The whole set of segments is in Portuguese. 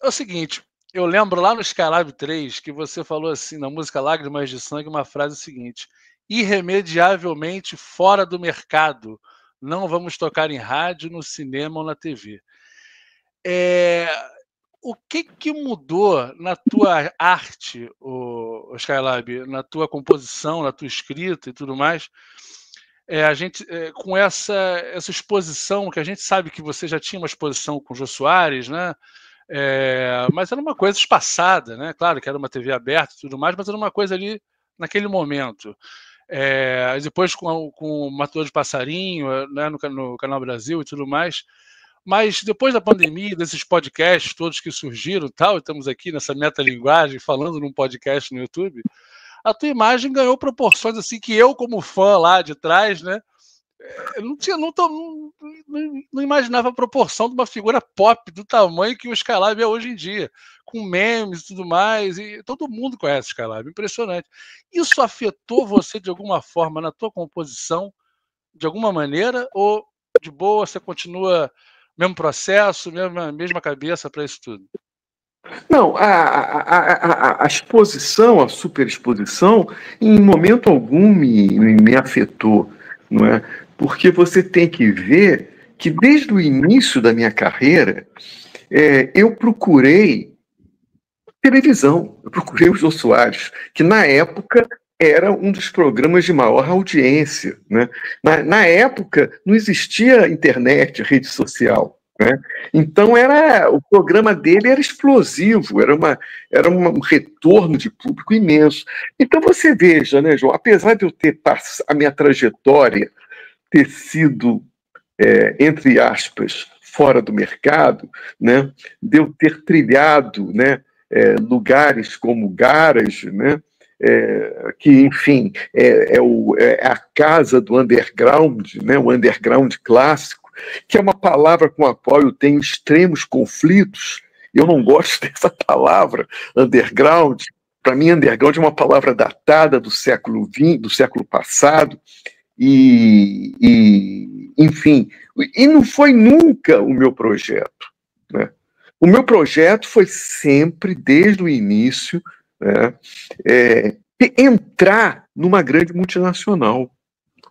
É o seguinte, eu lembro lá no Skylab 3 que você falou assim, na música Lágrimas de Sangue, uma frase seguinte: irremediavelmente fora do mercado, não vamos tocar em rádio, no cinema ou na TV. É, o que mudou na tua arte, o Skylab, na tua composição, na tua escrita e tudo mais, a gente, com essa exposição, que a gente sabe que você já tinha uma exposição com o Jô Soares, né? Mas era uma coisa espaçada, né? Claro que era uma TV aberta e tudo mais, mas era uma coisa ali naquele momento. Depois com o Matador de Passarinho, né, no Canal Brasil e tudo mais. Mas depois da pandemia, desses podcasts todos que surgiram, tal, estamos aqui nessa metalinguagem falando num podcast no YouTube, a tua imagem ganhou proporções assim que eu, como fã lá de trás, né, eu não imaginava a proporção de uma figura pop do tamanho que o Skylab é hoje em dia, com memes e tudo mais, e todo mundo conhece o Skylab, impressionante. Isso afetou você de alguma forma na tua composição, de alguma maneira, ou de boa você continua mesmo processo, mesma cabeça para isso tudo? Não, a exposição, a superexposição, em momento algum me afetou, não é? Porque você tem que ver que desde o início da minha carreira, eu procurei televisão, eu procurei os Jô Soares, que na época era um dos programas de maior audiência, né? Na época não existia internet, rede social, né? Então o programa dele era explosivo, era um retorno de público imenso. Então você veja, né, João, apesar de eu ter a minha trajetória ter sido, entre aspas, fora do mercado, né, de eu ter trilhado, né, lugares como Garage, né, que, enfim, é a casa do underground, né, o underground clássico, que é uma palavra com a qual eu tenho extremos conflitos. Eu não gosto dessa palavra, underground. Para mim, underground é uma palavra datada do século XX, do século passado, enfim, e não foi nunca o meu projeto, né? O meu projeto foi sempre, desde o início, né, entrar numa grande multinacional.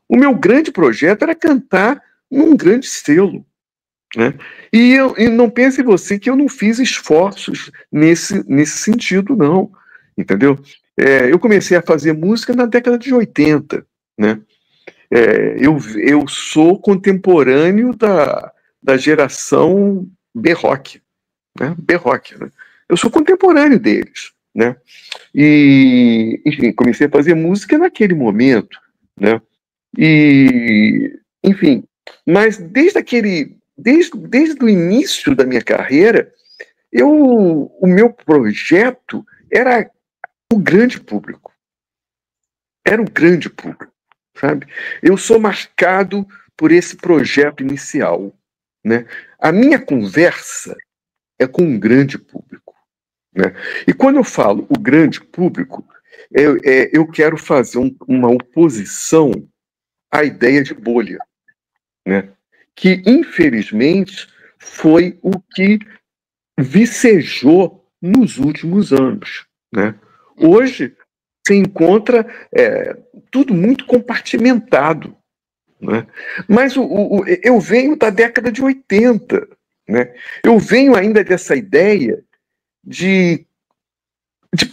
O meu grande projeto era cantar num grande selo, né? E não pense você que eu não fiz esforços nesse sentido, não. Entendeu? Eu comecei a fazer música na década de 80, né? Eu sou contemporâneo da geração B-Rock, né? B-Rock, né? Eu sou contemporâneo deles, né? E, enfim, comecei a fazer música naquele momento, né? E, enfim, mas desde o início da minha carreira, o meu projeto era o grande público. Era o grande público, sabe? Eu sou marcado por esse projeto inicial, né? A minha conversa é com um grande público, né? E quando eu falo o grande público, eu quero fazer uma oposição à ideia de bolha, né? Que, infelizmente, foi o que vicejou nos últimos anos, né? Hoje se encontra tudo muito compartimentado, né? Mas eu venho da década de 80, né? Eu venho ainda dessa ideia de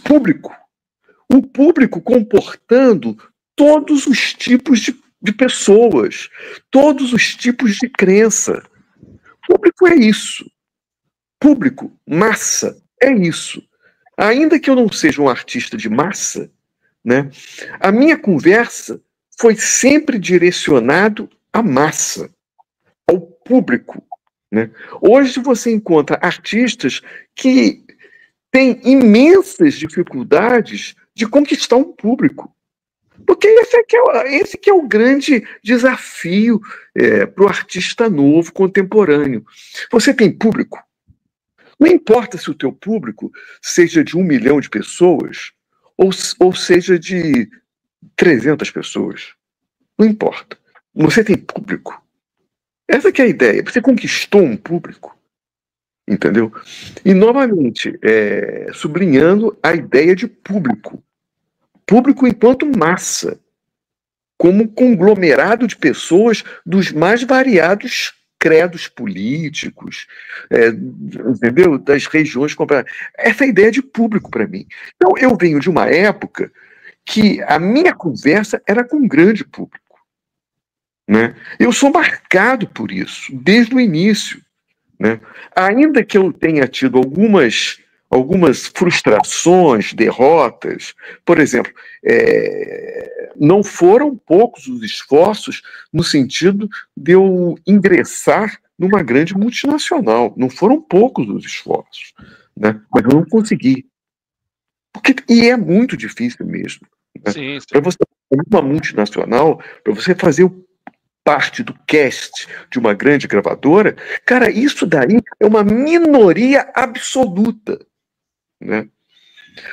público, um público comportando todos os tipos de pessoas, todos os tipos de crença. Público é isso. Público, massa, é isso. Ainda que eu não seja um artista de massa, né, a minha conversa foi sempre direcionado à massa, ao público, né? Hoje você encontra artistas que têm imensas dificuldades de conquistar um público. Porque esse que é o grande desafio para o artista novo, contemporâneo. Você tem público? Não importa se o teu público seja de 1 milhão de pessoas ou seja de 300 pessoas. Não importa. Você tem público. Essa que é a ideia. Você conquistou um público. entendeu? E, novamente, sublinhando a ideia de público. Público enquanto massa, como um conglomerado de pessoas dos mais variados credos políticos, entendeu? Das regiões comparadas. Essa é a ideia de público para mim. Então, eu venho de uma época que a minha conversa era com um grande público, né? Eu sou marcado por isso, desde o início, né? Ainda que eu tenha tido algumas frustrações, derrotas, por exemplo, não foram poucos os esforços no sentido de eu ingressar numa grande multinacional, não foram poucos os esforços, né? Mas eu não consegui. E é muito difícil mesmo. Né? Sim, sim. Para você uma multinacional, para você fazer parte do cast de uma grande gravadora, cara, isso daí é uma minoria absoluta, né?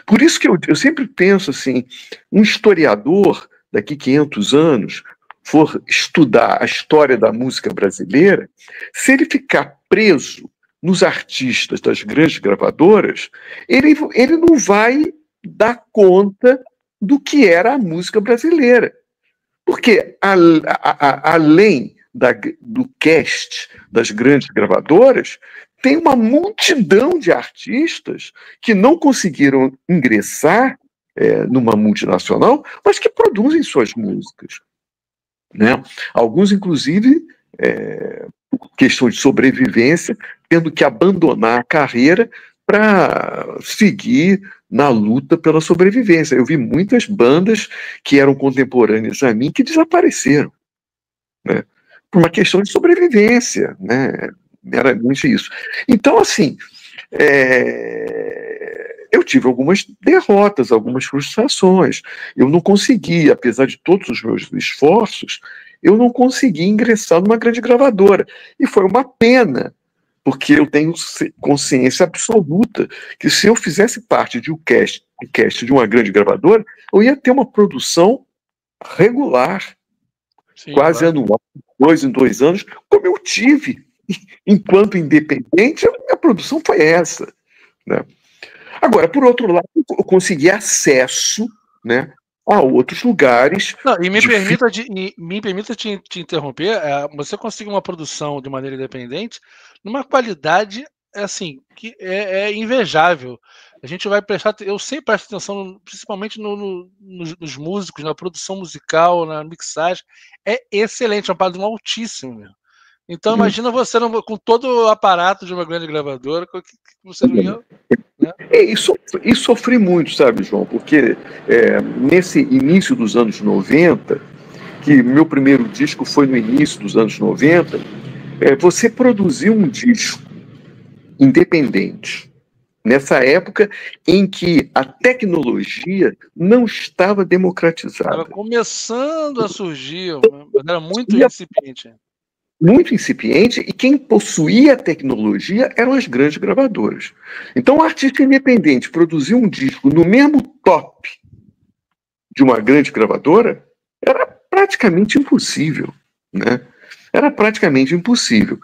Por isso que eu sempre penso assim, um historiador daqui 500 anos for estudar a história da música brasileira, se ele ficar preso nos artistas das grandes gravadoras, ele não vai dar conta do que era a música brasileira. Porque, além do cast das grandes gravadoras, tem uma multidão de artistas que não conseguiram ingressar numa multinacional, mas que produzem suas músicas. Né? Alguns, inclusive, por questão de sobrevivência, tendo que abandonar a carreira para seguir na luta pela sobrevivência. Eu vi muitas bandas que eram contemporâneas a mim que desapareceram, né? Por uma questão de sobrevivência, né? Meramente isso. Então, assim, eu tive algumas derrotas, algumas frustrações. Eu não consegui, apesar de todos os meus esforços, eu não consegui ingressar numa grande gravadora. E foi uma pena, porque eu tenho consciência absoluta que se eu fizesse parte de um cast de uma grande gravadora, eu ia ter uma produção regular, Sim, quase claro. anual, 2 em 2 anos, como eu tive. Enquanto independente, a produção foi essa. Né? Agora, por outro lado, eu consegui acesso, né, a outros lugares. Não, e me permita te interromper. Você consegue uma produção de maneira independente numa qualidade assim que é invejável. A gente vai prestar, eu sempre presto atenção, principalmente nos músicos, na produção musical, na mixagem. É excelente, é um padrão altíssimo mesmo. Então imagina você com todo o aparato de uma grande gravadora, que você não ia, né? E sofri muito, sabe, João? Porque nesse início dos anos 90, que meu primeiro disco foi no início dos anos 90, você produziu um disco independente, nessa época em que a tecnologia não estava Estava democratizada. começando a surgir, mas era muito E incipiente. muito incipiente, e quem possuía a tecnologia eram as grandes gravadoras. Então, o artista independente produzir um disco no mesmo top de uma grande gravadora era praticamente impossível, né? Era praticamente impossível.